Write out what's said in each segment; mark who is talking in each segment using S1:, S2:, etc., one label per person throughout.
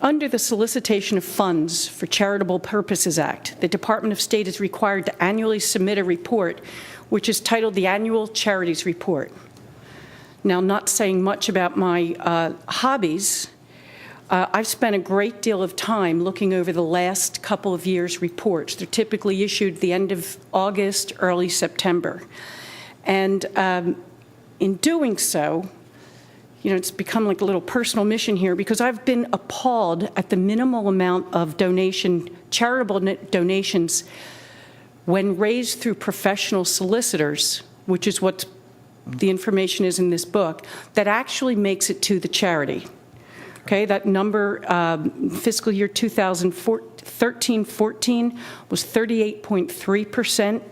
S1: Under the Solicitation of Funds for Charitable Purposes Act, the Department of State is required to annually submit a report, which is titled the Annual Charities Report. Now, not saying much about my hobbies, I've spent a great deal of time looking over the last couple of years' reports. They're typically issued the end of August, early September. And in doing so, it's become like a little personal mission here because I've been appalled at the minimal amount of charitable donations when raised through professional solicitors, which is what the information is in this book, that actually makes it to the charity. Okay, that number, fiscal year 2013-14 was 38.3%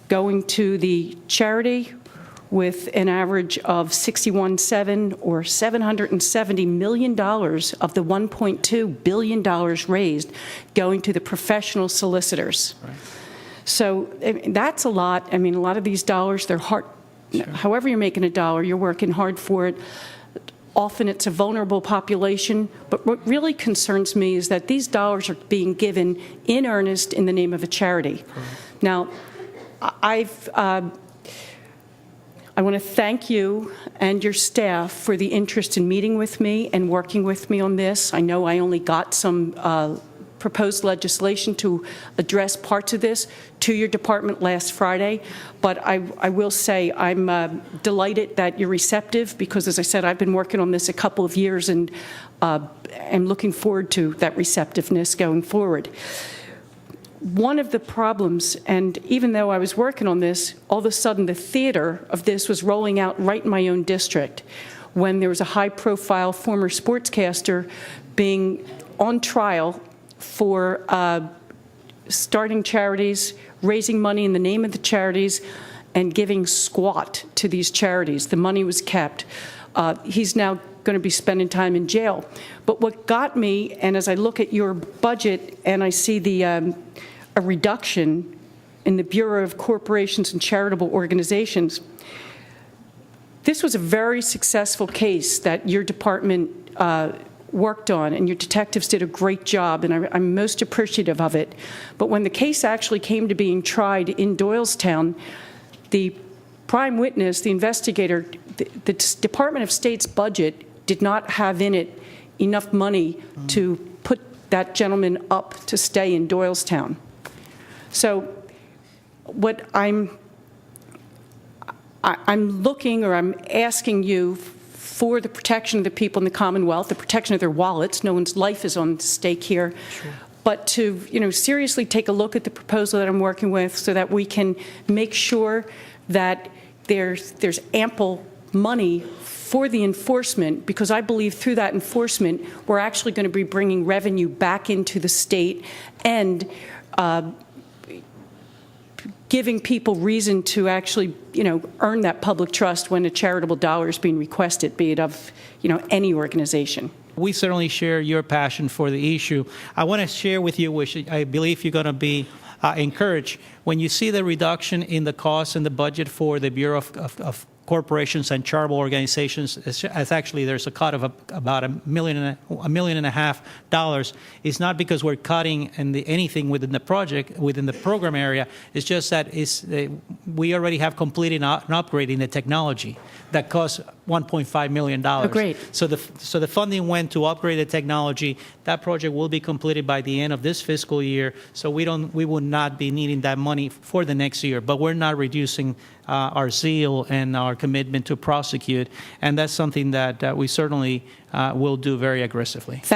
S1: going to the charity, with an average of 61.7 or $770 million of the $1.2 billion raised going to the professional solicitors. Right. So that's a lot. I mean, a lot of these dollars, they're hard. Sure. However you're making a dollar, you're working hard for it. Often it's a vulnerable population, but what really concerns me is that these dollars are being given in earnest in the name of a charity. Correct. Now, I want to thank you and your staff for the interest in meeting with me and working with me on this. I know I only got some proposed legislation to address parts of this to your department last Friday, but I will say I'm delighted that you're receptive because, as I said, I've been working on this a couple of years and am looking forward to that receptiveness going forward. One of the problems, and even though I was working on this, all of a sudden the theater of this was rolling out right in my own district when there was a high-profile former sportscaster being on trial for starting charities, raising money in the name of the charities, and giving squat to these charities. The money was kept. He's now going to be spending time in jail. But what got me, and as I look at your budget and I see the a reduction in the Bureau of Corporations and Charitable Organizations, this was a very successful case that your department worked on, and your detectives did a great job, and I'm most appreciative of it. But when the case actually came to being tried in Doylestown, the prime witness, the investigator, the Department of State's budget did not have in it enough money to put that gentleman up to stay in Doylestown. So what I'm looking, or I'm asking you for the protection of the people in the Commonwealth, the protection of their wallets. No one's life is on stake here. Sure. But to seriously take a look at the proposal that I'm working with so that we can make sure that there's ample money for the enforcement, because I believe through that enforcement we're actually going to be bringing revenue back into the state and giving people reason to actually, earn that public trust when a charitable dollar is being requested, be it of, any organization.
S2: We certainly share your passion for the issue. I want to share with you, which I believe you're going to be encouraged, when you see the reduction in the cost and the budget for the Bureau of Corporations and Charitable Organizations, as actually there's a cut of about $1.5 million. It's not because we're cutting anything within the project, within the program area. It's just that we already have completed an upgrade in the technology that costs $1.5 million.
S1: Oh, great.
S2: So the funding went to upgrade the technology. That project will be completed by the end of this fiscal year. So we would not be needing that money for the next year. But we're not reducing our zeal and our commitment to prosecute, and that's something that we certainly will do very aggressively.
S1: Thanks.